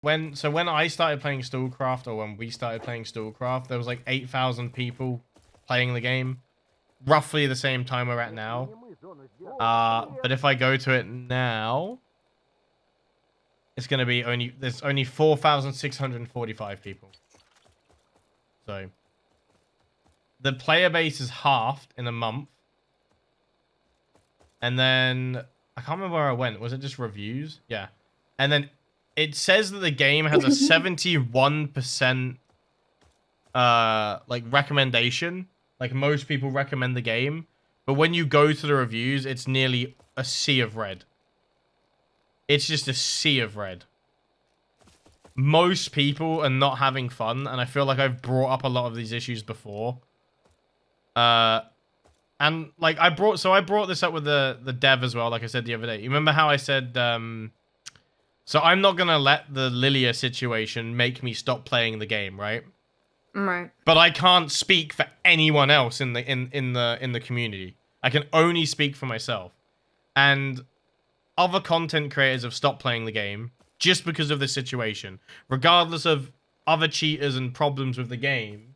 when I started playing STALCRAFT, or when we started playing STALCRAFT, there was like 8,000 people playing the game. Roughly the same time we're at now. But if I go to it now, it's going to be there's only 4,645 people. So the player base is halved in a month. And then I can't remember where I went. Was it just reviews? Yeah. And then it says that the game has a 71% like recommendation. Like most people recommend the game. But when you go to the reviews, it's nearly a sea of red. It's just a sea of red. Most people are not having fun, and I feel like I've brought up a lot of these issues before. And like I brought this up with the dev as well, like I said the other day. You remember how I said so I'm not gonna let the Lilia situation make me stop playing the game, right? Right. But I can't speak for anyone else in the community. I can only speak for myself. And other content creators have stopped playing the game just because of this situation. Regardless of other cheaters and problems with the game,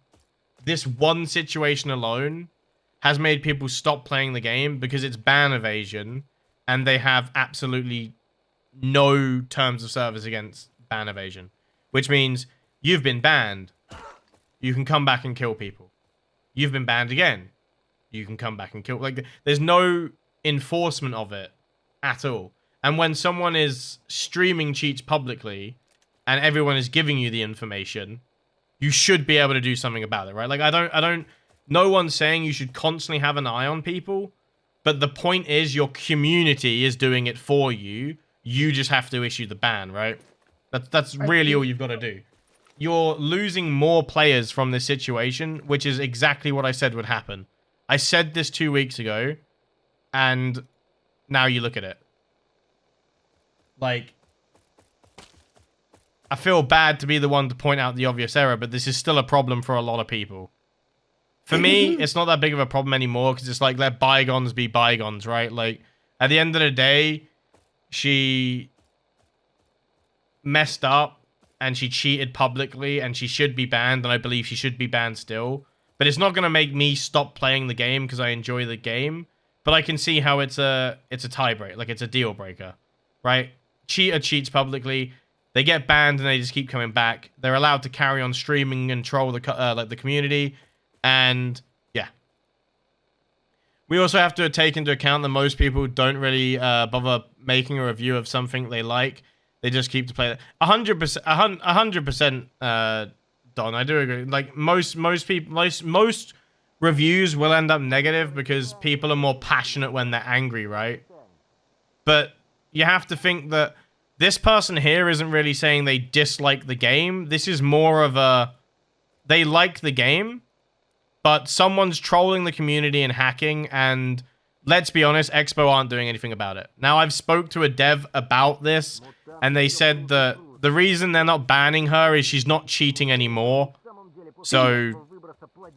this one situation alone has made people stop playing the game because it's ban evasion and they have absolutely no terms of service against ban evasion. Which means you've been banned. You can come back and kill people. You've been banned again. You can come back and kill. Like, there's no enforcement of it at all. And when someone is streaming cheats publicly and everyone is giving you the information, you should be able to do something about it, right? Like, no one's saying you should constantly have an eye on people, but the point is your community is doing it for you. You just have to issue the ban, right? That's really all you've got to do. You're losing more players from this situation, which is exactly what I said would happen. I said this 2 weeks ago, and now you look at it. Like, I feel bad to be the one to point out the obvious error, but this is still a problem for a lot of people. For me, it's not that big of a problem anymore, because it's like, let bygones be bygones, right? Like, at the end of the day, she messed up, and she cheated publicly, and she should be banned, and I believe she should be banned still. But it's not going to make me stop playing the game because I enjoy the game. But I can see how it's a tiebreaker, like it's a deal breaker, right? Cheater cheats publicly, they get banned, and they just keep coming back. They're allowed to carry on streaming and troll the community, and yeah. We also have to take into account that most people don't really bother making a review of something they like. They just keep to play it. 100%, 100%, Don. I do agree. Like most reviews will end up negative because people are more passionate when they're angry, right? But you have to think that this person here isn't really saying they dislike the game. This is more of a they like the game, but someone's trolling the community and hacking, and let's be honest, Expo aren't doing anything about it. Now, I've spoke to a dev about this, and they said that the reason they're not banning her is she's not cheating anymore. So,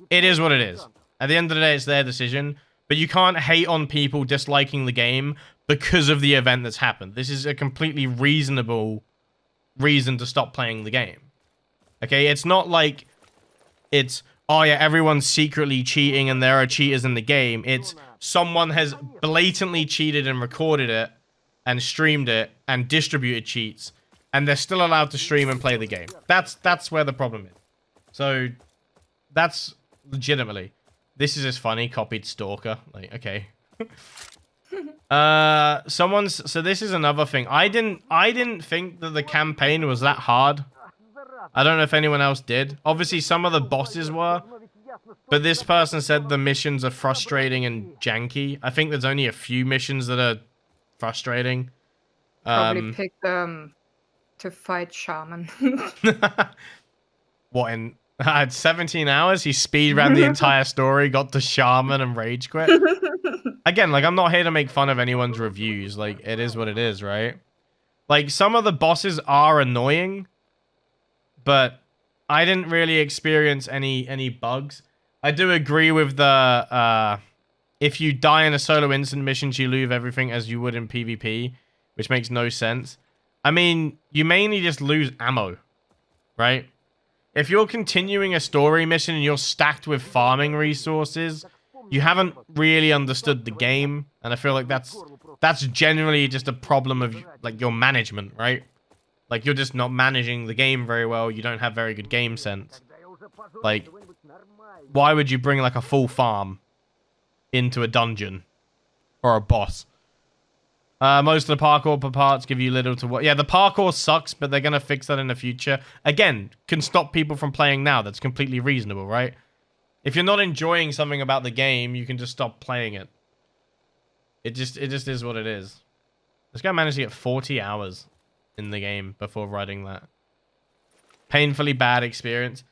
it is what it is. At the end of the day, it's their decision. But you can't hate on people disliking the game because of the event that's happened. This is a completely reasonable reason to stop playing the game. Okay, it's not like it's, oh yeah, everyone's secretly cheating and there are cheaters in the game. It's someone has blatantly cheated and recorded it and streamed it and distributed cheats, and they're still allowed to stream and play the game. That's where the problem is. So that's legitimately. This is just funny. Copied Stalker. Like, okay. So this is another thing. I didn't think that the campaign was that hard. I don't know if anyone else did. Obviously, some of the bosses were. But this person said the missions are frustrating and janky. I think there's only a few missions that are frustrating. Probably pick to fight Shaman. What, in I had 17 hours? He speed ran the entire story, got to Shaman, and rage quit? Again, like, I'm not here to make fun of anyone's reviews. Like, it is what it is, right? Like, some of the bosses are annoying, but I didn't really experience any bugs. I do agree with the, if you die in a solo instant mission, you lose everything as you would in PvP, which makes no sense. I mean, you mainly just lose ammo, right? If you're continuing a story mission and you're stacked with farming resources, you haven't really understood the game, and I feel like that's generally just a problem of like your management, right? Like you're just not managing the game very well. You don't have very good game sense. Like, why would you bring like a full farm into a dungeon or a boss? Most of the parkour parts give you little to what. Yeah, the parkour sucks, but they're gonna fix that in the future. Again, can stop people from playing now. That's completely reasonable, right? If you're not enjoying something about the game, you can just stop playing it. It just is what it is. This guy managed to get 40 hours in the game before writing that. Painfully bad experience.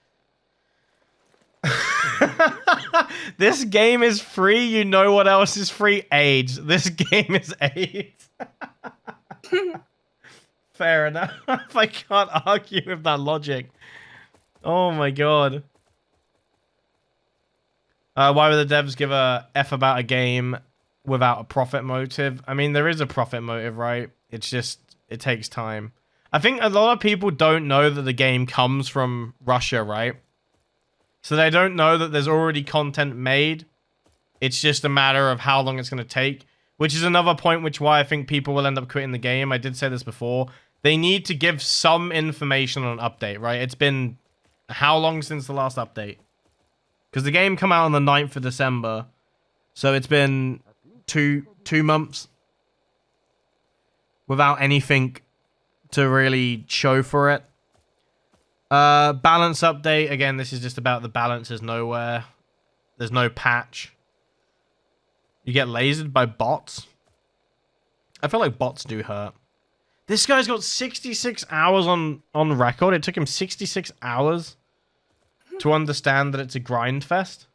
This game is free. You know what else is free? AIDS. This game is AIDS. Fair enough. I can't argue with that logic. Oh my god. Why would the devs give a F about a game without a profit motive? I mean, there is a profit motive, right? It's just, it takes time. I think a lot of people don't know that the game comes from Russia, right? So they don't know that there's already content made. It's just a matter of how long it's going to take, which is another point why I think people will end up quitting the game. I did say this before. They need to give some information on an update, right? It's been how long since the last update? Because the game come out on the 9th of December. So it's been two months without anything to really show for it. Balance update. Again, this is just about the balance is nowhere. There's no patch. You get lasered by bots. I feel like bots do hurt. This guy's got 66 hours on record. It took him 66 hours to understand that it's a grind fest.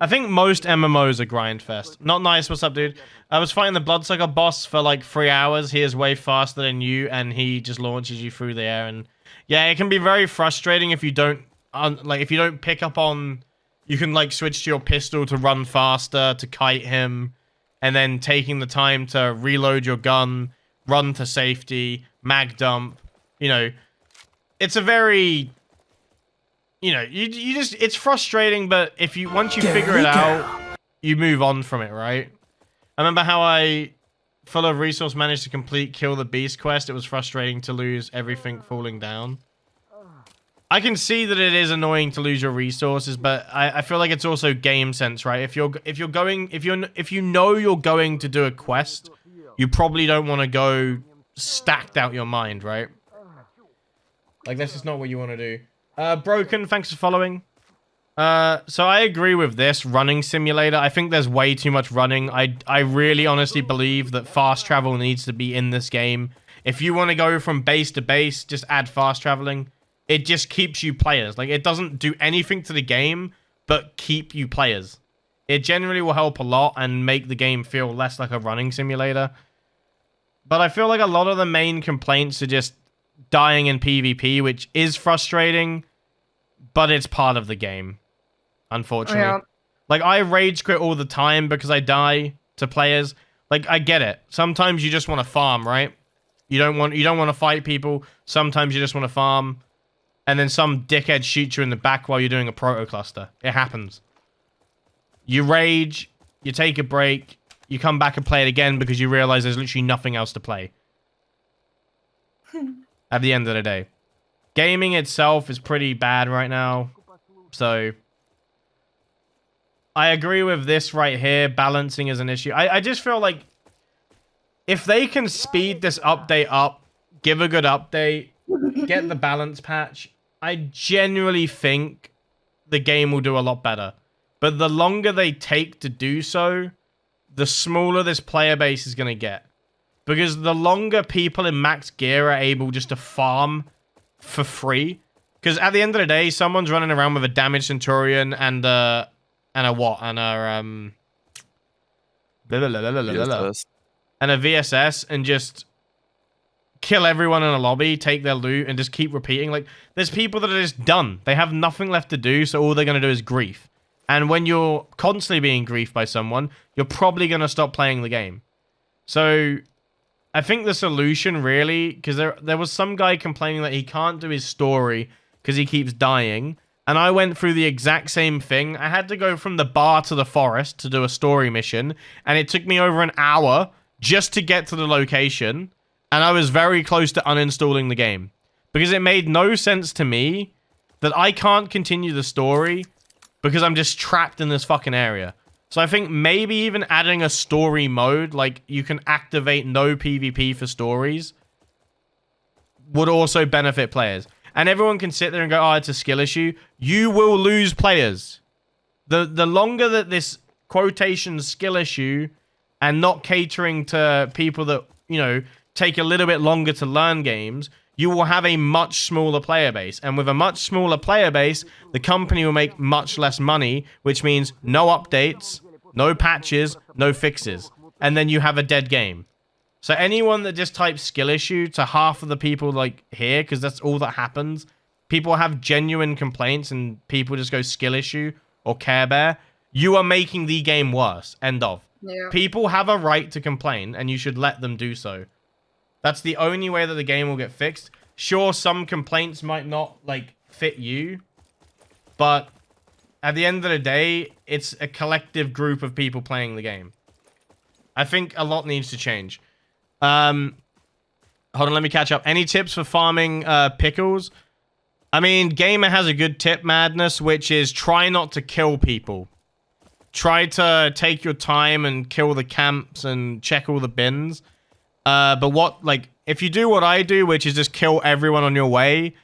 I think most MMOs are grind fest. Not nice. What's up, dude? I was fighting the Bloodsucker boss for like 3 hours. He is way faster than you, and he just launches you through the air. And yeah, it can be very frustrating if you don't if you don't pick up on. You can like switch to your pistol to run faster, to kite him, and then taking the time to reload your gun, run to safety, mag dump. You know, it's a very, you know, you just, it's frustrating, but if you, once you figure it out, you move on from it, right? I remember how I, full of resource, managed to complete Kill the Beast quest. It was frustrating to lose everything falling down. I can see that it is annoying to lose your resources, but I feel like it's also game sense, right? If you know you're going to do a quest, you probably don't want to go stacked out your mind, right? Like, that's just not what you want to do. Broken, thanks for following. So I agree with this running simulator. I think there's way too much running. I really honestly believe that fast travel needs to be in this game. If you want to go from base to base, just add fast traveling. It just keeps you players. Like, it doesn't do anything to the game, but keep you players. It generally will help a lot and make the game feel less like a running simulator. But I feel like a lot of the main complaints are just dying in PvP, which is frustrating, but it's part of the game, unfortunately. Yeah. Like, I rage quit all the time because I die to players. Like, I get it. Sometimes you just want to farm, right? You don't want to fight people. Sometimes you just want to farm. And then some dickhead shoots you in the back while you're doing a proto cluster. It happens. You rage, you take a break, you come back and play it again because you realize there's literally nothing else to play. At the end of the day. Gaming itself is pretty bad right now. So I agree with this right here. Balancing is an issue. I just feel like if they can speed this update up, give a good update, get the balance patch, I genuinely think the game will do a lot better. But the longer they take to do so, the smaller this player base is going to get. Because the longer people in max gear are able just to farm for free. Because at the end of the day, someone's running around with a damaged Centurion and a what? And a VSS. And a VSS and just kill everyone in a lobby, take their loot, and just keep repeating. Like, there's people that are just done. They have nothing left to do, so all they're going to do is grief. And when you're constantly being griefed by someone, you're probably going to stop playing the game. So I think the solution really, because there was some guy complaining that he can't do his story because he keeps dying. And I went through the exact same thing. I had to go from the bar to the forest to do a story mission. And it took me over an hour just to get to the location. And I was very close to uninstalling the game. Because it made no sense to me that I can't continue the story because I'm just trapped in this fucking area. So I think maybe even adding a story mode, like you can activate no PvP for stories, would also benefit players. And everyone can sit there and go, oh, it's a skill issue. You will lose players. The longer that this quotation skill issue and not catering to people that, you know, take a little bit longer to learn games, you will have a much smaller player base. And with a much smaller player base, the company will make much less money, which means no updates, no patches, no fixes. And then you have a dead game. So anyone that just types skill issue to half of the people like here, because that's all that happens, people have genuine complaints and people just go skill issue or Care Bear, you are making the game worse. End of. Yeah. People have a right to complain and you should let them do so. That's the only way that the game will get fixed. Sure, some complaints might not like fit you, but at the end of the day, it's a collective group of people playing the game. I think a lot needs to change. Hold on, let me catch up. Any tips for farming pickles? I mean, Gamer has a good tip, Madness, which is try not to kill people. Try to take your time and kill the camps and check all the bins. But what, like, if you do what I do, which is just kill everyone on your way,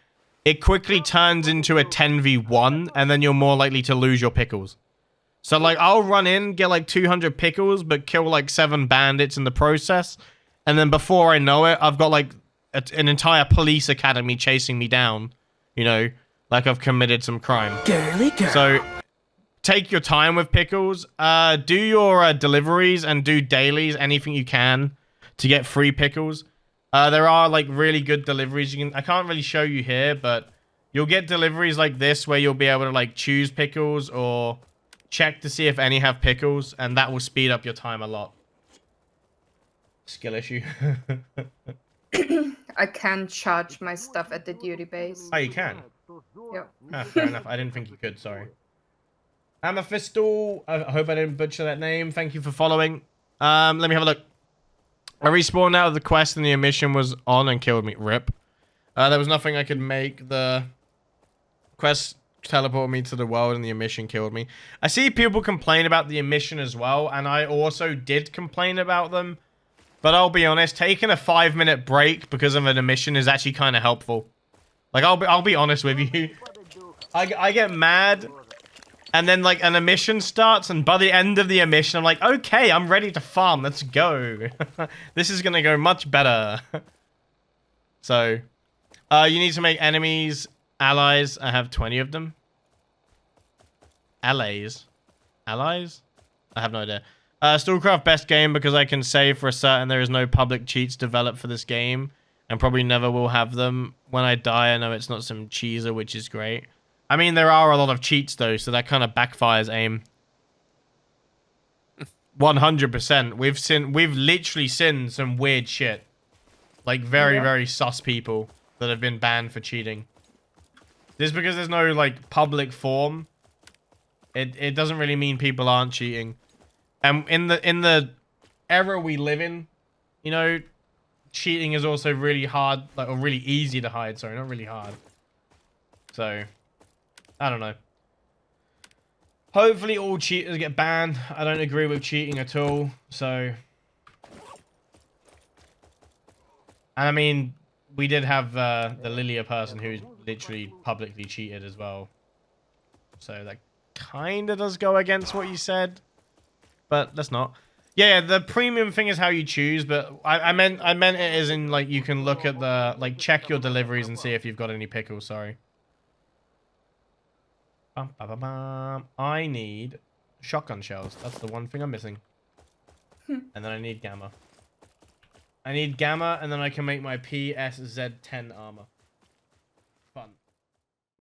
it quickly turns into a 10v1, and then you're more likely to lose your pickles. So, like, I'll run in, get, like, 200 pickles, but kill, like, 7 bandits in the process. And then before I know it, I've got, like, an entire police academy chasing me down. You know, like I've committed some crime. Girly girl. So, take your time with pickles. Do your deliveries and do dailies, anything you can, to get free pickles. There are, like, really good deliveries. I can't really show you here, but you'll get deliveries like this where you'll be able to, like, choose pickles or check to see if any have pickles, and that will speed up your time a lot. Skill issue. I can charge my stuff at the duty base. Oh, you can? Yep. Ah, fair enough. I didn't think you could, sorry. Amethystal, I hope I didn't butcher that name. Thank you for following. Let me have a look. I respawned out of the quest and the emission was on and killed me. Rip. There was nothing I could make. The quest teleported me to the world and the emission killed me. I see people complain about the emission as well, and I also did complain about them. But I'll be honest, taking a 5-minute break because of an emission is actually kind of helpful. Like, I'll be honest with you. I get mad, and then, like, an emission starts, and by the end of the emission, I'm like, okay, I'm ready to farm. Let's go. This is going to go much better. So, you need to make enemies, allies. I have 20 of them. Allies? Allies? I have no idea. STALCRAFT best game because I can say for a certain there is no public cheats developed for this game and probably never will have them. When I die, I know it's not some cheeser, which is great. I mean, there are a lot of cheats though, so that kind of backfires aim. 100%. We've literally seen some weird shit. Like very, very sus people that have been banned for cheating. Just because there's no like public form, it doesn't really mean people aren't cheating. And in the era we live in, you know, cheating is also really hard, like, or really easy to hide. Sorry, not really hard. So, I don't know. Hopefully all cheaters get banned. I don't agree with cheating at all. So, and I mean, we did have the Lilia person who literally publicly cheated as well. So that kind of does go against what you said. But let's not. Yeah, the premium thing is how you choose, but I meant it as in, like, you can look at the, like, check your deliveries and see if you've got any pickles, sorry. I need shotgun shells. That's the one thing I'm missing. And then I need gamma. I need gamma, and then I can make my PSZ-10 armor.